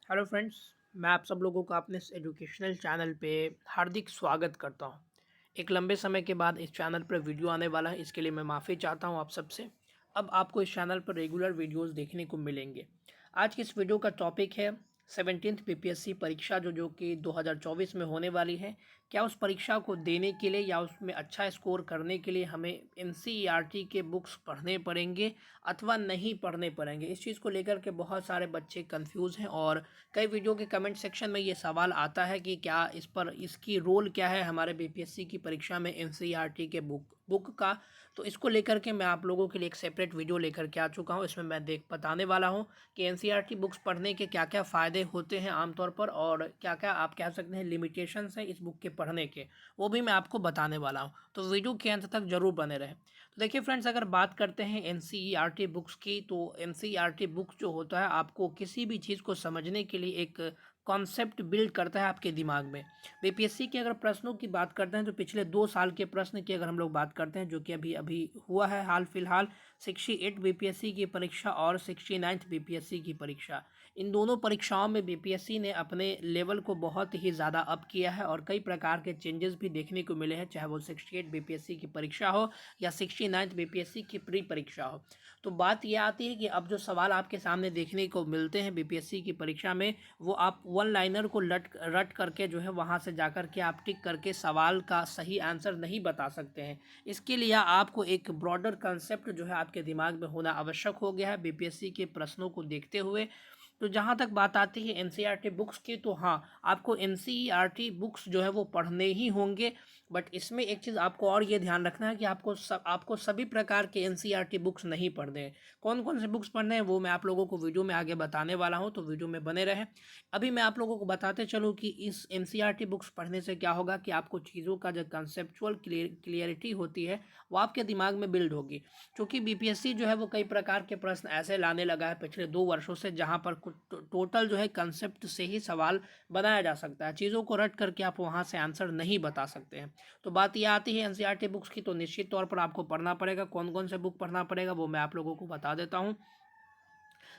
Hello friends. मैं आप सब लोगों का अपने इस एजुकेशनल चैनल पे हार्दिक स्वागत करता हूं। एक लंबे समय के बाद इस चैनल पर वीडियो आने वाला है, इसके लिए मैं माफ़ी चाहता हूं आप सबसे। अब आपको इस चैनल पर रेगुलर वीडियोस देखने को मिलेंगे। आज की इस वीडियो का टॉपिक है 17th बीपीएससी परीक्षा जो कि 2024 में होने वाली है। क्या उस परीक्षा को देने के लिए या उसमें अच्छा स्कोर करने के लिए हमें एनसीईआरटी के बुक्स पढ़ने पड़ेंगे अथवा नहीं पढ़ने पड़ेंगे? इस चीज़ को लेकर के बहुत सारे बच्चे कंफ्यूज हैं और कई वीडियो के कमेंट सेक्शन में ये सवाल आता है कि क्या इस पर इसकी रोल क्या है हमारे बीपीएससी की परीक्षा में एनसीईआरटी के बुक का। तो इसको लेकर के मैं आप लोगों के लिए एक सेपरेट वीडियो लेकर के आ चुका हूँ। इसमें मैं बताने वाला हूँ कि एनसीईआरटी बुक्स पढ़ने के क्या क्या फ़ायदे होते हैं आमतौर पर और क्या क्या आप कह सकते हैं लिमिटेशंस हैं इस बुक के पढ़ने के, वो भी मैं आपको बताने वाला हूँ। तो वीडियो के अंत तक जरूर बने रहें। तो देखिए फ्रेंड्स, अगर बात करते हैं एनसीईआरटी बुक्स की, तो एनसीईआरटी बुक्स जो होता है आपको किसी भी चीज़ को समझने के लिए एक कॉन्सेप्ट बिल्ड करता है आपके दिमाग में। बीपीएससी के अगर प्रश्नों की बात करते हैं तो पिछले 2 साल के प्रश्न की अगर हम लोग बात करते हैं, जो कि अभी अभी हुआ है हाल फिलहाल, 68 बीपीएससी की परीक्षा और 69th बीपीएससी की परीक्षा, इन दोनों परीक्षाओं में बीपीएससी ने अपने लेवल को बहुत ही ज़्यादा अप किया है और कई प्रकार के चेंजेस भी देखने को मिले हैं, चाहे वो 68 बीपीएससी की परीक्षा हो या 69th बीपीएससी की प्री परीक्षा हो। तो बात यह आती है कि अब जो सवाल आपके सामने देखने को मिलते हैं बीपीएससी की परीक्षा में, वो आप वन लाइनर को रट करके जो है वहाँ से जाकर के आप टिक करके सवाल का सही आंसर नहीं बता सकते हैं। इसके लिए आपको एक ब्रॉडर कंसेप्ट जो है आपके दिमाग में होना आवश्यक हो गया है बीपीएससी के प्रश्नों को देखते हुए। तो जहाँ तक बात आती है एनसीईआरटी बुक्स की, तो हाँ, आपको एनसीईआरटी बुक्स जो है वो पढ़ने ही होंगे। बट इसमें एक चीज़ आपको और ये ध्यान रखना है कि आपको सभी प्रकार के एनसीईआरटी बुक्स नहीं पढ़ने हैं। कौन कौन से बुक्स पढ़ने हैं वो मैं आप लोगों को वीडियो में आगे बताने वाला हूँ, तो वीडियो में बने रहें। अभी मैं आप लोगों को बताते चलूँ कि इस एनसीईआरटी बुक्स पढ़ने से क्या होगा कि आपको चीज़ों का जो कंसेप्चुअल क्लियरिटी होती है वो आपके दिमाग में बिल्ड होगी। क्योंकि बीपीएससी जो है वो कई प्रकार के प्रश्न ऐसे लाने लगा है पिछले 2 वर्षों से, जहाँ पर कुछ टोटल जो है कंसेप्ट से ही सवाल बनाया जा सकता है। चीज़ों को रट करके आप वहाँ से आंसर नहीं बता सकते हैं। तो बात यह आती है एनसीईआरटी बुक्स की, तो निश्चित तौर पर आपको पढ़ना पड़ेगा। कौन कौन से बुक पढ़ना पड़ेगा वो मैं आप लोगों को बता देता हूँ।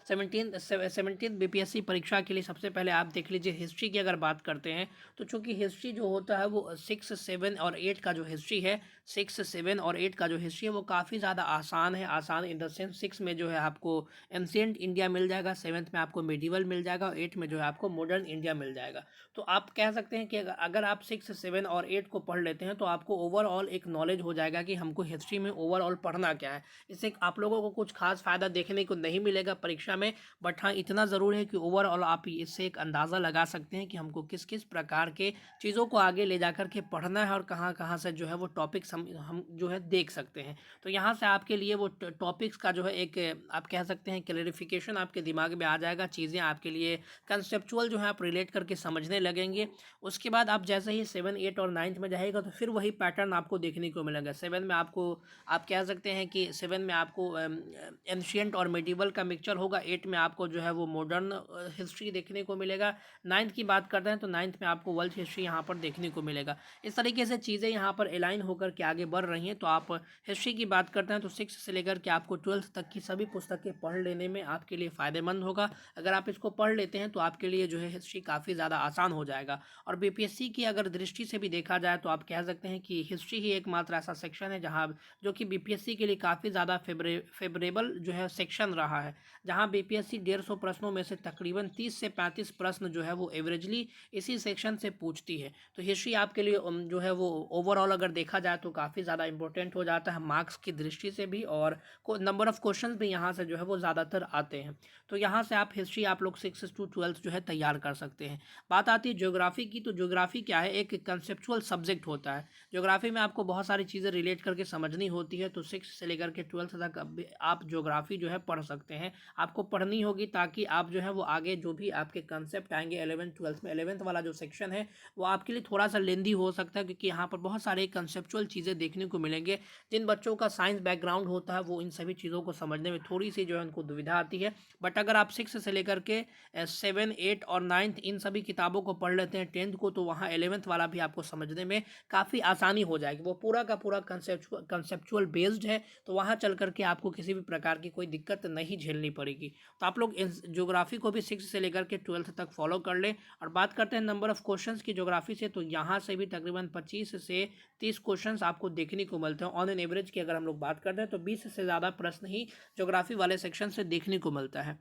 17th बीपीएससी परीक्षा के लिए सबसे पहले आप देख लीजिए हिस्ट्री की अगर बात करते हैं, तो चूंकि हिस्ट्री जो होता है वो 6, 7 और 8 का जो हिस्ट्री है, 6, 7 और 8 का जो हिस्ट्री है वो काफ़ी ज़्यादा आसान है। आसान इन द सेंस 6 में जो है आपको एंशियंट इंडिया मिल जाएगा, 7th में आपको मेडिवल मिल जाएगा और 8 में जो है आपको मॉडर्न इंडिया मिल जाएगा। तो आप कह सकते हैं कि अगर आप 6, 7 और 8 को पढ़ लेते हैं तो आपको ओवरऑल एक नॉलेज हो जाएगा कि हमको हिस्ट्री में ओवरऑल पढ़ना क्या है। इससे आप लोगों को कुछ खास फायदा देखने को नहीं मिलेगा परीक्षा में, बट हाँ इतना ज़रूर है कि ओवरऑल आप इससे एक अंदाज़ा लगा सकते हैं कि हमको किस किस प्रकार के चीज़ों को आगे ले जा कर के पढ़ना है और कहाँ कहाँ से जो है वो टॉपिक्स हम जो है देख सकते हैं। तो यहाँ से आपके लिए वो टॉपिक्स का जो है एक आप कह सकते हैं क्लैरिफिकेशन आपके दिमाग में आ जाएगा। चीज़ें आपके लिए कंसेप्चुअल जो है आप रिलेट करके समझने लगेंगे। उसके बाद आप जैसे ही 7, 8 और 9th में जाएगा तो फिर वही पैटर्न आपको देखने को मिलेगा। 7 में आपको आप कह सकते हैं कि 7 में आपको एंशियंट और मेडिवल का मिक्सचर होगा। 8 में आपको जो है वो मॉडर्न हिस्ट्री देखने को मिलेगा। 9th की बात करते हैं तो 9th में आपको वर्ल्ड हिस्ट्री यहाँ पर देखने को मिलेगा। इस तरीके से चीज़ें यहाँ पर अलाइन होकर के आगे बढ़ रही हैं। तो आप हिस्ट्री की बात करते हैं तो 6 से लेकर के आपको 12th तक की सभी पुस्तकें पढ़ लेने में आपके लिए फ़ायदेमंद होगा। अगर आप इसको पढ़ लेते हैं तो आपके लिए जो है हिस्ट्री काफ़ी ज़्यादा आसान हो जाएगा। और बीपीएससी की अगर दृष्टि से भी देखा जाए तो आप कह सकते हैं कि हिस्ट्री ही एकमात्र ऐसा सेक्शन है जहाँ जो कि बीपीएससी के लिए काफ़ी ज़्यादा फेवरेबल जो है सेक्शन रहा है, जहाँ बीपीएससी 150 प्रश्नों में से तकरीबन 30 से 35 प्रश्न जो है वो एवरेजली इसी सेक्शन से पूछती है। तो हिस्ट्री आपके लिए जो है वो ओवरऑल अगर देखा जाए तो काफ़ी ज़्यादा इंपॉर्टेंट हो जाता है मार्क्स की दृष्टि से भी, और नंबर ऑफ क्वेश्चन भी यहाँ से जो है वो ज़्यादातर आते हैं। तो यहाँ से आप हिस्ट्री आप लोग 6 to 12 जो है तैयार कर सकते हैं। बात आती है ज्योग्राफी की, तो ज्योग्राफी क्या है, एक कंसेप्चुअल सब्जेक्ट होता है। ज्योग्राफी में आपको बहुत सारी चीज़ें रिलेट करके समझनी होती है। तो 6 से लेकर के 12th तक आप ज्योग्राफी जो है पढ़ सकते हैं। आपको पढ़नी होगी ताकि आप जो है वो आगे जो भी आपके कंसेप्ट आएंगे 11th 12th में, 11th वाला जो सेक्शन है वो आपके लिए थोड़ा सा लेंदी हो सकता है, क्योंकि यहाँ पर बहुत सारे कंसेप्चुअल चीज़ें चीज़ें देखने को मिलेंगे। जिन बच्चों का साइंस बैकग्राउंड होता है वो इन सभी चीज़ों को समझने में थोड़ी सी जो है उनको दुविधा आती है। बट अगर आप 6 से लेकर के 7, 8 और 9th इन सभी किताबों को पढ़ लेते हैं 10th को, तो वहाँ 11th वाला भी आपको समझने में काफ़ी आसानी हो जाएगी। वो पूरा का पूरा कंसेप्चुअल बेस्ड है, तो वहाँ चल करके आपको किसी भी प्रकार की कोई दिक्कत नहीं झेलनी पड़ेगी। तो आप लोग ज्योग्राफी को भी 6 से लेकर के 12th तक फॉलो कर लें। और बात करते हैं नंबर ऑफ क्वेश्चंस की ज्योग्राफी से, तो यहाँ से भी तकरीबन 25 से 30 क्वेश्चंस आपको देखने को मिलते हैं। ऑन एन एवरेज की अगर हम लोग बात करते हैं तो 20 से ज़्यादा प्रश्न ही ज्योग्राफी वाले सेक्शन से देखने को मिलता है।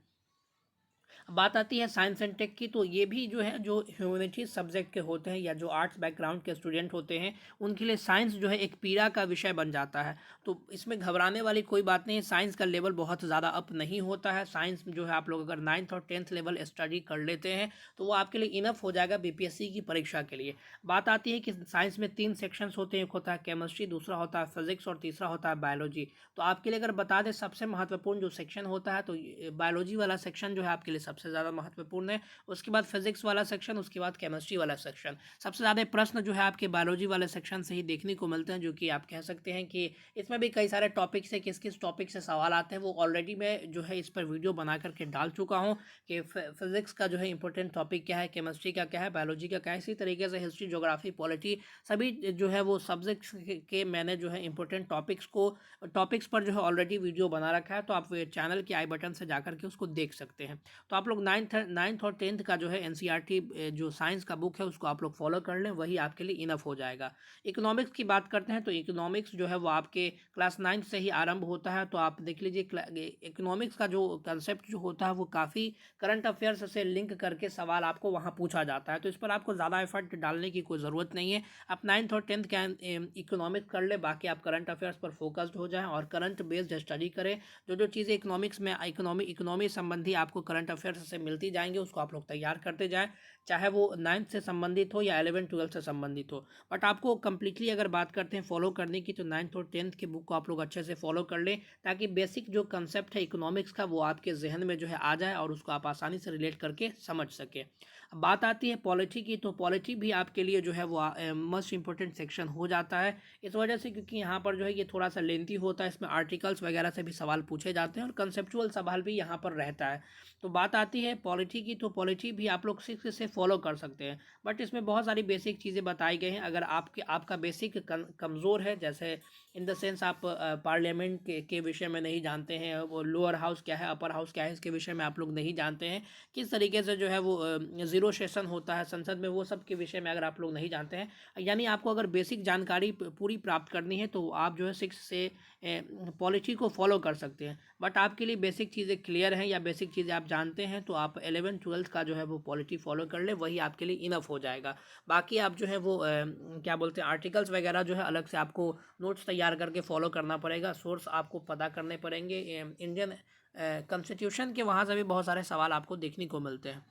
बात आती है साइंस एंड टेक की, तो ये भी जो है जो ह्यूमैनिटीज सब्जेक्ट के होते हैं या जो आर्ट्स बैकग्राउंड के स्टूडेंट होते हैं उनके लिए साइंस जो है एक पीड़ा का विषय बन जाता है। तो इसमें घबराने वाली कोई बात नहीं है, साइंस का लेवल बहुत ज़्यादा अप नहीं होता है। साइंस जो है आप लोग अगर 9th और 10th लेवल स्टडी कर लेते हैं तो वो आपके लिए इनफ हो जाएगा बीपीएससी की परीक्षा के लिए। बात आती है कि साइंस में 3 सेक्शंस होते हैं, एक होता है केमिस्ट्री, दूसरा होता है फिजिक्स और तीसरा होता है बायोलॉजी। तो आपके लिए अगर बता दें सबसे महत्वपूर्ण जो सेक्शन होता है तो बायोलॉजी वाला सेक्शन जो है आपके लिए सबसे ज़्यादा महत्वपूर्ण है। उसके बाद फिजिक्स वाला सेक्शन, उसके बाद केमिस्ट्री वाला सेक्शन। सबसे ज़्यादा प्रश्न जो है आपके बायोलॉजी वाले सेक्शन से ही देखने को मिलते हैं, जो कि आप कह सकते हैं कि इसमें भी कई सारे टॉपिक से किस किस टॉपिक से सवाल आते हैं वो ऑलरेडी मैं जो है इस पर वीडियो बना करके डाल चुका हूँ कि फिजिक्स का जो है इंपॉर्टेंट टॉपिक क्या है, केमिस्ट्री का क्या है, बायोलॉजी का क्या है। इसी तरीके से हिस्ट्री, ज्योग्राफी, पॉलिटी सभी जो है वो सब्जेक्ट्स के मैंने जो है इंपॉर्टेंट टॉपिक्स पर जो है ऑलरेडी वीडियो बना रखा है, तो आप चैनल के आई बटन से जाकर के उसको देख सकते हैं। तो आप लोग 9th और 10th का जो है एनसीईआरटी जो साइंस का बुक है उसको आप लोग फॉलो कर लें, वही आपके लिए इनफ हो जाएगा। इकोनॉमिक्स की बात करते हैं तो इकोनॉमिक्स जो है वो आपके क्लास 9th से ही आरंभ होता है। तो आप देख लीजिए इकोनॉमिक्स का जो कंसेप्ट जो होता है वो काफ़ी करंट अफेयर्स से लिंक करके सवाल आपको वहाँ पूछा जाता है, तो इस पर आपको ज़्यादा एफर्ट डालने की कोई ज़रूरत नहीं है। आप 9th और 10th का इकोनॉमिक्स कर ले, बाकी आप करंट अफेयर्स पर फोकस्ड हो जाएं और करंट बेस्ड स्टडी करें। जो जो चीज़ें इकोनॉमिक्स में इकोनॉमी संबंधी आपको करंट अफेयर्स से मिलती जाएंगे उसको आप लोग तैयार करते जाएं, चाहे वो 9th से संबंधित हो या 11 12 से संबंधित हो। बट आपको कंप्लीटली अगर बात करते हैं फॉलो करने की तो 9th और 10th के बुक को आप लोग अच्छे से फॉलो कर लें, ताकि बेसिक जो कंसेप्ट है इकोनॉमिक्स का वो आपके जहन में जो है आ जाए और उसको आप आसानी से रिलेट करके समझ सके। अब बात आती है पॉलिटी की, तो पॉलिटी भी आपके लिए जो है वो मोस्ट इंपॉर्टेंट सेक्शन हो जाता है, इस वजह से क्योंकि यहाँ पर जो है ये थोड़ा सा लेंथी होता है, इसमें आर्टिकल्स वगैरह से भी सवाल पूछे जाते हैं और कंसेप्चुअल सवाल भी यहाँ पर रहता है। तो बात आती है पॉलिटी की, तो पॉलिटी भी आप लोग 6 से फॉलो कर सकते हैं, बट इसमें बहुत सारी बेसिक चीज़ें बताई गई हैं। अगर आपका बेसिक कमज़ोर है, जैसे इन द सेंस आप पार्लियामेंट के विषय में नहीं जानते हैं, वो लोअर हाउस क्या है, अपर हाउस क्या है, इसके विषय में आप लोग नहीं जानते हैं, किस तरीके से जो है वो ज़ीरो सेशन होता है संसद में, वो सब के विषय में अगर आप लोग नहीं जानते हैं, यानी आपको अगर बेसिक जानकारी पूरी प्राप्त करनी है तो आप जो है 6 से पॉलिटी को फॉलो कर सकते हैं। बट आपके लिए बेसिक चीज़ें क्लियर हैं या बेसिक चीज़ें आप जानते हैं तो आप 11 12 का जो है वो पॉलिटी फॉलो कर ले, वही आपके लिए इनफ हो जाएगा। बाकी आप जो है वो क्या बोलते हैं आर्टिकल्स वगैरह जो है अलग से आपको नोट्स तैयार करके फॉलो करना पड़ेगा, सोर्स आपको पता करने पड़ेंगे। इंडियन कॉन्स्टिट्यूशन के वहाँ से भी बहुत सारे सवाल आपको देखने को मिलते हैं।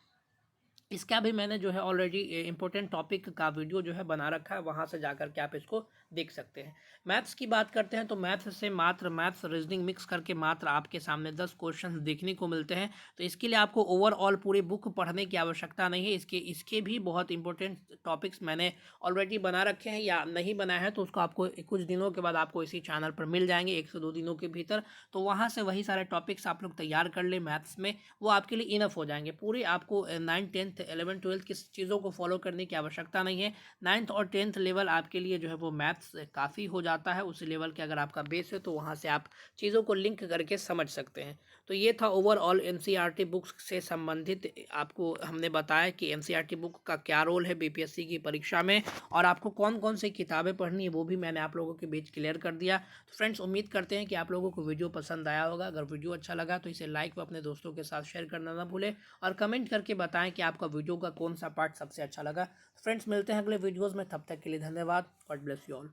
इसका भी मैंने जो है ऑलरेडी इंपॉर्टेंट टॉपिक का वीडियो जो है बना रखा है, वहाँ से जाकर के आप इसको देख सकते हैं। मैथ्स की बात करते हैं तो मैथ्स से मात्र मैथ्स रीजनिंग मिक्स करके मात्र आपके सामने 10 क्वेश्चन देखने को मिलते हैं, तो इसके लिए आपको ओवरऑल पूरी बुक पढ़ने की आवश्यकता नहीं है। इसके भी बहुत इंपॉर्टेंट टॉपिक्स मैंने ऑलरेडी बना रखे हैं, या नहीं बनाया है तो उसको आपको कुछ दिनों के बाद आपको इसी चैनल पर मिल जाएंगे, 1 से 2 दिनों के भीतर। तो वहाँ से वही सारे टॉपिक्स आप लोग तैयार कर ले मैथ्स में, वो आपके लिए इनफ हो जाएंगे। पूरे आपको 9th 10th 11 12 किस चीज़ों को फॉलो करने की आवश्यकता नहीं है। 9th और 10th लेवल आपके लिए जो है वो मैथ्स काफ़ी हो जाता है, उस लेवल के अगर आपका बेस है तो वहाँ से आप चीज़ों को लिंक करके समझ सकते हैं। तो ये था ओवरऑल एनसीईआरटी बुक्स से संबंधित, आपको हमने बताया कि एनसीईआरटी बुक का क्या रोल है बीपीएससी की परीक्षा में और आपको कौन कौन सी किताबें पढ़नी है वो भी मैंने आप लोगों के बीच क्लियर कर दिया। तो फ्रेंड्स उम्मीद करते हैं कि आप लोगों को वीडियो पसंद आया होगा। अगर वीडियो अच्छा लगा तो इसे लाइक व अपने दोस्तों के साथ शेयर करना ना भूलें और कमेंट करके बताएं कि आपका वीडियो का कौन सा पार्ट सबसे अच्छा लगा। फ्रेंड्स मिलते हैं अगले वीडियोज़ में, तब तक के लिए धन्यवाद। God bless you all.